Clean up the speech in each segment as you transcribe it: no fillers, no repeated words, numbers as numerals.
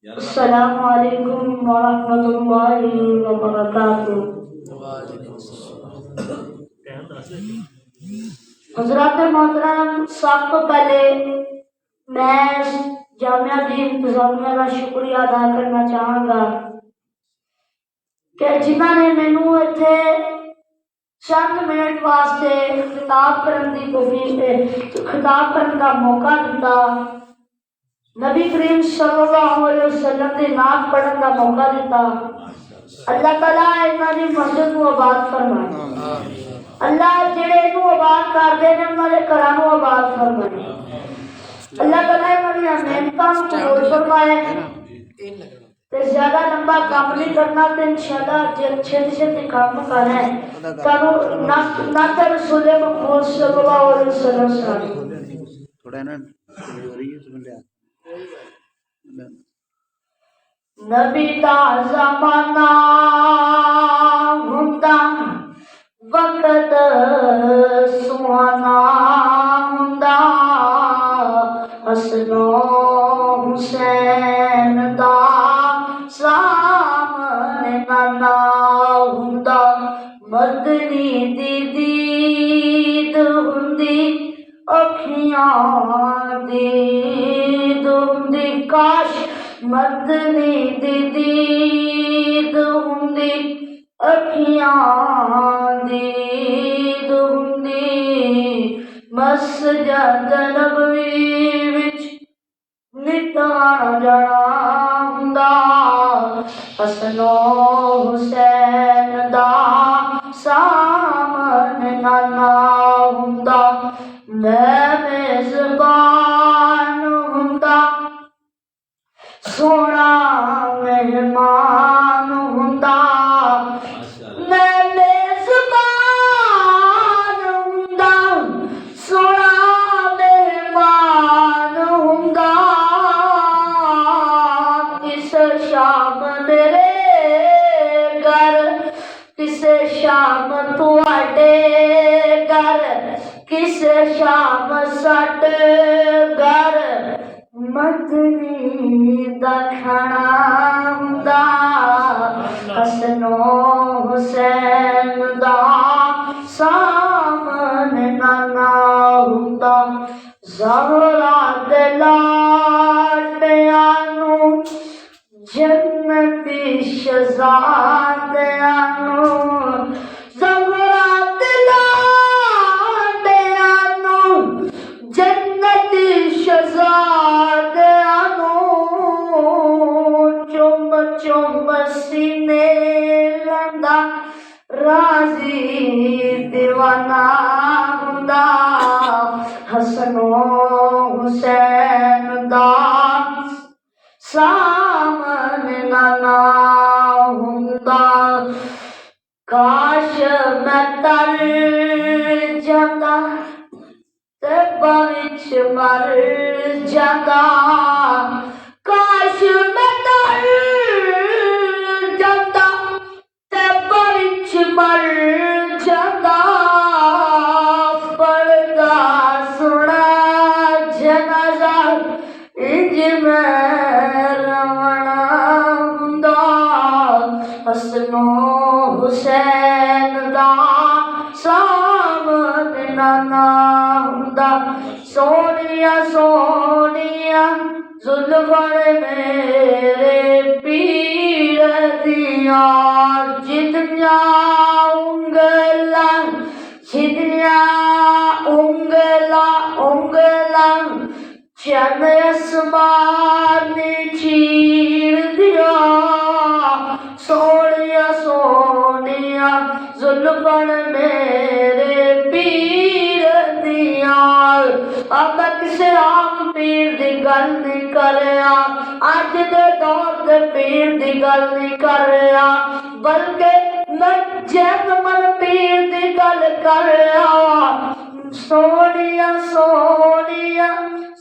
अस्सलामु अलैकुम वरहमतुल्लाहि वबरकातुह। हज़रात मोहतरम, सब तो पहले मैं जामिया दी इंतजामिया का शुक्रिया अदा करना चाहूँगा कि जिन्होंने मैनू इत्थे चंद मिनट वास्ते खिताब करने का मौका दिता, नबी करीम सल्लल्लाहु अलैहि वसल्लम की नात पढ़ने का मौका दिता। अल्लाह ताला इन्हां दी मस्जिद को आबाद फरमाए। अल्लाह जेड़े इनू आबाद करदे ने उन्हां दे घरां नूं आबाद फरमाए। अल्लाह ताला इन्हां दी मेहनतां नूं कबूल फरमाए ते ज्यादा लंबा काम नहीं करना ते इंशाअल्लाह छेती काम करना है। तानू नात रसूल मकबूल सल्लल्लाहु अलैहि वसल्लम थोड़ा ना हो रही है सुन लिया नबी दा ज़माना हुंदा वक्त सुहाना हुंदा, हसनो हुसैन दा सामने नाना हुंदा, मदनी दी दीद हुंदी अखियां दीद हुंदी, काश मदनी दी दीद हुंदी अखियां दीद हुंदी, मस्जिद नबवी विच नित आना जाना हुंदा, हसनो हुसैन दा सामने नाना हुंदा, मैं मेज़बान हुंदा सोना मेहमान हुंदा, मैं मेज़बान हुंदा सोना मेहमान हुंदा, किस शाम मेरे घर किसे शाम तुहाडे घर, किस शाम साडे घर मदनी दा खाना हुंदा, हसनो हुसैन दा सामने नाना हुंदा, ज़हरा दे लाडियां नूं जन्नती शहज़ादियां नूं, ज़हरा दे लाडियां नूं जन्नती शहज़ादियां नूं, चुम चुम सीने लंदा राज़ी दीवाना हुंदा, हसनो हुसैन दा सामने नाना हुंदा, काश मैं तर जांदा ते विच मर जांदा, काश मैं तर जांदा ते विच मर जांदा, पड़दा सुना जनाजा इंज मैं रवना हुंदा, हसनो हुसैन दा सामने नाना हुंदा, सोनिया सोनिया जुल्फां मेरे पीर दियां, जिदियां उंगलां चंद आसमान चीर दिया, सोनिया सोनिया जुल्फां मेरे पीर दिया। अब मैं किसी आम पीर दी गल नहीं कर रहा, अज दे दौर दे पीर दी गल नहीं कर रहा, बल्कि मैं जैनमल पीर दी गल कर रहा। सोनिया सोनिया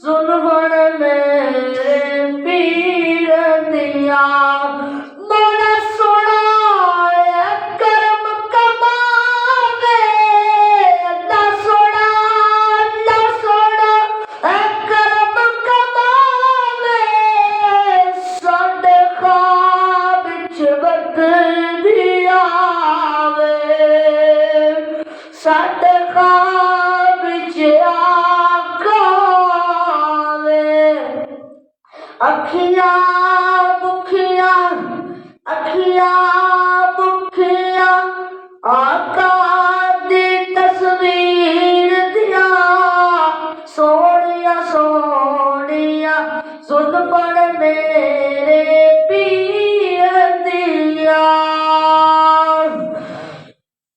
जुल्फां मेरे पीर दिया, बड़ा सोना करम कमावे, अल्लाह सोना करम कमावे, अखियां बुखियां आका दी तस्वीर दिया सोनिया सोनिया सुन पड़ मेरे पीर दिया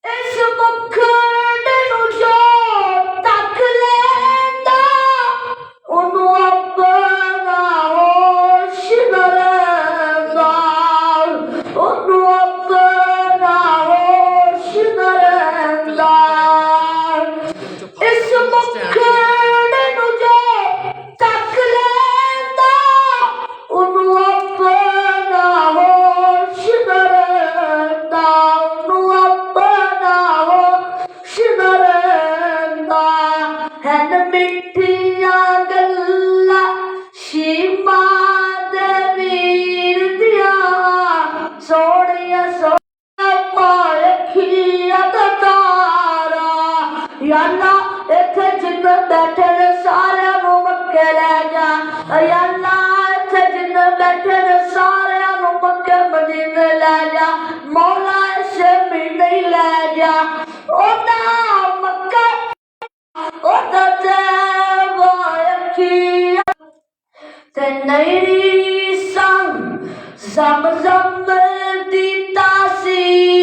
इस मुखड़े नू जो तक लेंदा ओनू अपना होश न रहिंदा ओनू अपना होश न रहिंदा इस मुखड़े नू जो तक लेंदा ओनू अपना होश न रहिंदा ओनू अपना होश न रहिंदा हैन मिठियां गल्लां शीमा दे वीर दिया सोनिया सोनिया पाखिया दा तारा याला इत्थे जिन्ने बैठे ने सारे नू मक्के लै जा याला इत्थे जिन्ने बैठे ने सारे नू मक्के मदीने लै जा मौला इसे महीने ही लै जा ओदा मक्का ओदा तेवा अखियां ते नैरी संग zam zam di tasi